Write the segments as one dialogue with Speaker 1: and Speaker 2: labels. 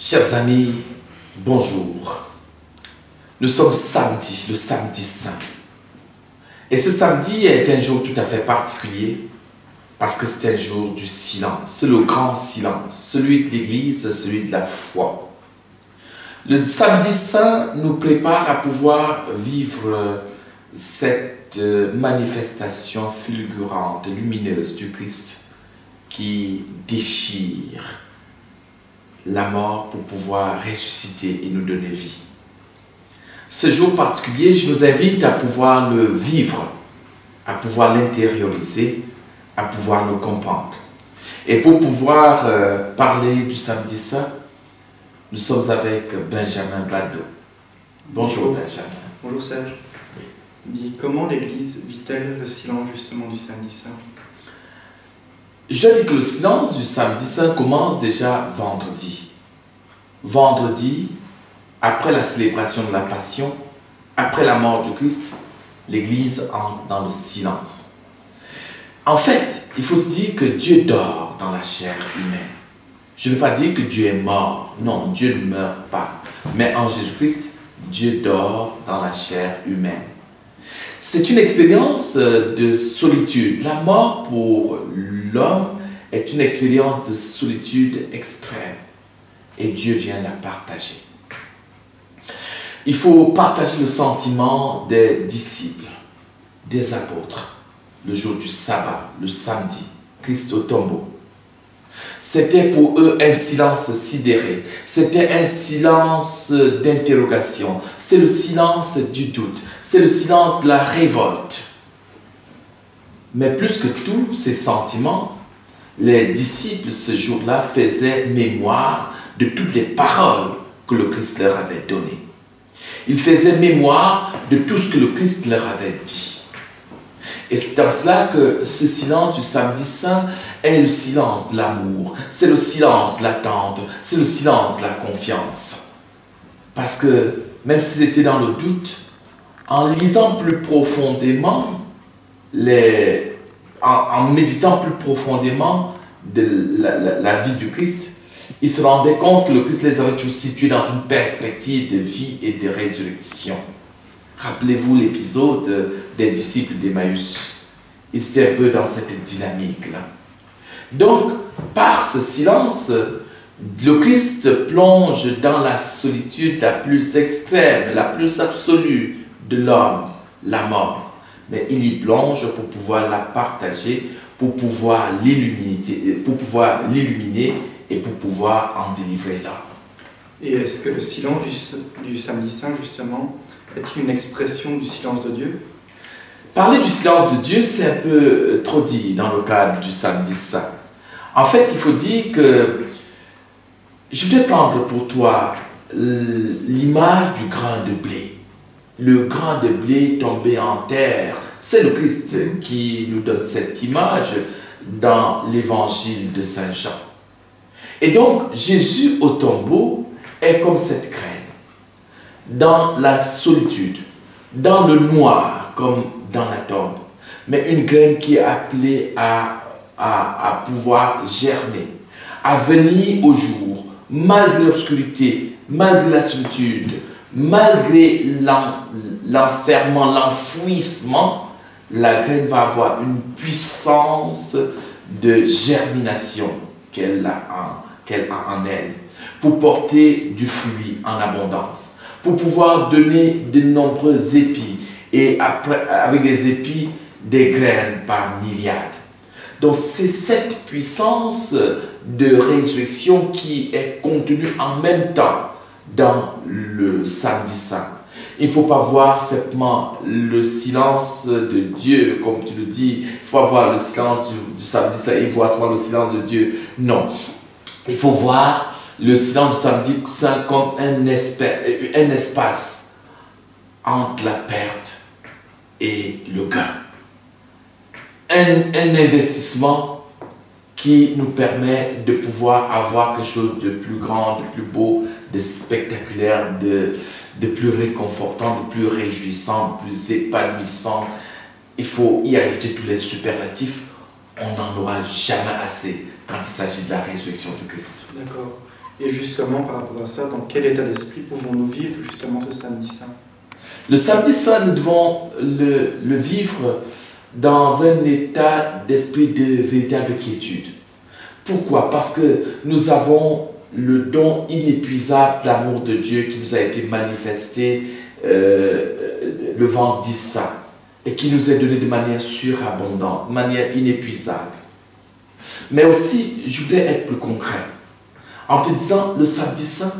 Speaker 1: Chers amis, bonjour. Nous sommes samedi, le samedi saint. Et ce samedi est un jour tout à fait particulier parce que c'est un jour du silence. C'est le grand silence, celui de l'Église, celui de la foi. Le samedi saint nous prépare à pouvoir vivre cette manifestation fulgurante, lumineuse du Christ qui déchire la mort pour pouvoir ressusciter et nous donner vie. Ce jour particulier, je nous invite à pouvoir le vivre, à pouvoir l'intérioriser, à pouvoir le comprendre. Et pour pouvoir parler du samedi saint, nous sommes avec Benjamin Bado. Bonjour Benjamin.
Speaker 2: Bonjour Serge. Dis, comment l'Église vit-elle le silence justement du samedi saint?
Speaker 1: Je dois dire que le silence du samedi saint commence déjà vendredi. Vendredi, après la célébration de la Passion, après la mort du Christ, l'Église entre dans le silence. En fait, il faut se dire que Dieu dort dans la chair humaine. Je ne veux pas dire que Dieu est mort. Non, Dieu ne meurt pas. Mais en Jésus-Christ, Dieu dort dans la chair humaine. C'est une expérience de solitude. La mort pour l'homme est une expérience de solitude extrême. Et Dieu vient la partager. Il faut partager le sentiment des disciples, des apôtres, le jour du sabbat, le samedi, Christ au tombeau. C'était pour eux un silence sidéré, c'était un silence d'interrogation, c'est le silence du doute, c'est le silence de la révolte. Mais plus que tous ces sentiments, les disciples ce jour-là faisaient mémoire de toutes les paroles que le Christ leur avait données. Ils faisaient mémoire de tout ce que le Christ leur avait dit. Et c'est dans cela que ce silence du samedi saint est le silence de l'amour, c'est le silence de l'attente, c'est le silence de la confiance. Parce que même s'ils étaient dans le doute, en lisant plus profondément, en méditant plus profondément de la vie du Christ, ils se rendaient compte que le Christ les avait toujours situés dans une perspective de vie et de résurrection. Rappelez-vous l'épisode des disciples d'Emmaüs. Ils étaient un peu dans cette dynamique-là. Donc, par ce silence, le Christ plonge dans la solitude la plus extrême, la plus absolue de l'homme, la mort. Mais il y plonge pour pouvoir la partager, pour pouvoir l'illuminer et pour pouvoir en délivrer l'homme.
Speaker 2: Et est-ce que le silence du samedi saint, justement, est-il une expression du silence de Dieu?
Speaker 1: Parler du silence de Dieu, c'est un peu trop dit dans le cadre du samedi saint. En fait, il faut dire que je vais prendre pour toi l'image du grain de blé. Le grain de blé tombé en terre, c'est le Christ qui nous donne cette image dans l'évangile de Saint Jean. Et donc, Jésus au tombeau est comme cette graine, dans la solitude, dans le noir, comme dans la tombe, mais une graine qui est appelée à pouvoir germer, à venir au jour, malgré l'obscurité, malgré la solitude, malgré l'enfermement, l'enfouissement, la graine va avoir une puissance de germination qu'elle a en elle, pour porter du fruit en abondance, pour pouvoir donner de nombreux épis, et après, avec des épis, des graines par myriades. Donc c'est cette puissance de résurrection qui est contenue en même temps dans le samedi saint. Il ne faut pas voir simplement le silence de Dieu, comme tu le dis, il faut voir le silence du samedi saint, il faut voir le silence de Dieu. Non, il faut voir le silence du samedi saint comme un espace entre la perte et le gain. Un investissement qui nous permet de pouvoir avoir quelque chose de plus grand, de plus beau, de spectaculaire, de plus réconfortant, de plus réjouissant, de plus épanouissant. Il faut y ajouter tous les superlatifs. On n'en aura jamais assez quand il s'agit de la résurrection du Christ.
Speaker 2: D'accord. Et justement, par rapport à ça, dans quel état d'esprit pouvons-nous vivre justement ce samedi saint?
Speaker 1: Le samedi saint, nous devons le vivre dans un état d'esprit de véritable quiétude. Pourquoi? Parce que nous avons le don inépuisable de l'amour de Dieu qui nous a été manifesté le vendredi saint et qui nous est donné de manière surabondante, de manière inépuisable. Mais aussi, je voudrais être plus concret en te disant, le samedi saint,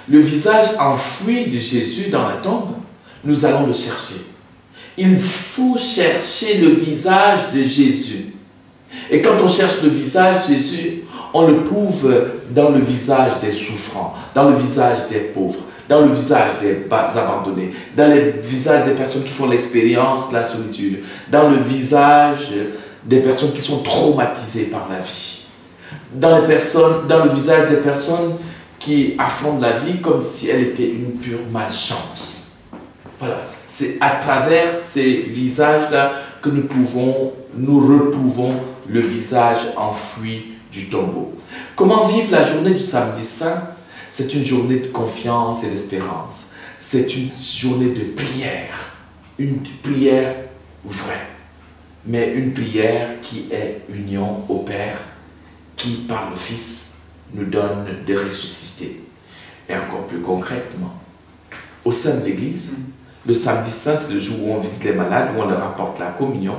Speaker 1: le visage enfoui de Jésus dans la tombe, nous allons le chercher. Il faut chercher le visage de Jésus. Et quand on cherche le visage de Jésus, on le trouve dans le visage des souffrants, dans le visage des pauvres, dans le visage des abandonnés, dans le visage des personnes qui font l'expérience de la solitude, dans le visage des personnes qui sont traumatisées par la vie, dans le visage des personnes qui affrontent la vie comme si elle était une pure malchance. Voilà, c'est à travers ces visages-là que nous retrouvons le visage enfoui du tombeau. Comment vivre la journée du samedi saint? C'est une journée de confiance et d'espérance. C'est une journée de prière. Une prière vraie. Mais une prière qui est union au Père, qui par le Fils nous donne de ressusciter. Et encore plus concrètement, au sein de l'Église, le samedi saint, c'est le jour où on visite les malades, où on leur apporte la communion.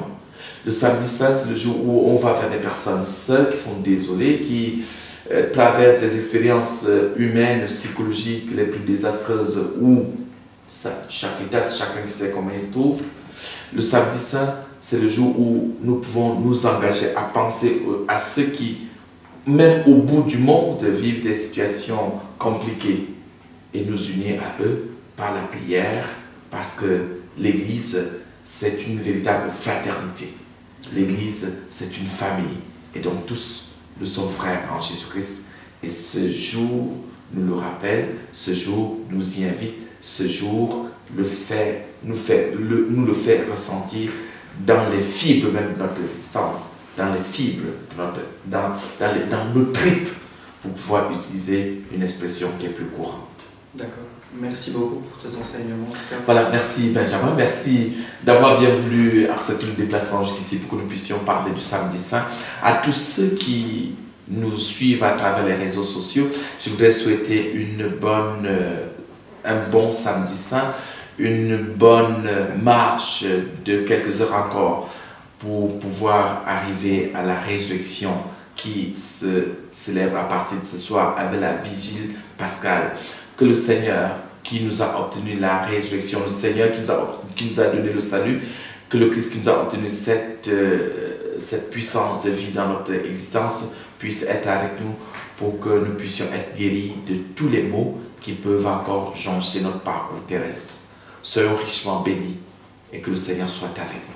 Speaker 1: Le samedi saint, c'est le jour où on va vers des personnes seules qui sont désolées, qui traversent des expériences humaines, psychologiques les plus désastreuses, où chacun qui sait comment il se trouve. Le samedi saint, c'est le jour où nous pouvons nous engager à penser à ceux qui, même au bout du monde, vivent des situations compliquées et nous unir à eux par la prière, parce que l'Église, c'est une véritable fraternité. L'Église, c'est une famille. Et donc tous, nous sommes frères en Jésus-Christ. Et ce jour nous le rappelle, ce jour nous y invite, ce jour nous le fait ressentir dans les fibres même de notre existence, dans les fibres, dans nos tripes, pour pouvoir utiliser une expression qui est plus courante.
Speaker 2: D'accord. Merci beaucoup pour tes enseignements.
Speaker 1: Voilà, merci Benjamin, merci d'avoir bien voulu accepter le déplacement jusqu'ici pour que nous puissions parler du samedi saint. À tous ceux qui nous suivent à travers les réseaux sociaux, je voudrais souhaiter un bon samedi saint, une bonne marche de quelques heures encore pour pouvoir arriver à la résurrection qui se célèbre à partir de ce soir avec la vigile pascale. Que le Seigneur qui nous a obtenu la résurrection, le Seigneur qui nous a donné le salut, que le Christ qui nous a obtenu cette puissance de vie dans notre existence puisse être avec nous pour que nous puissions être guéris de tous les maux qui peuvent encore joncher notre parcours terrestre. Soyons richement bénis et que le Seigneur soit avec nous.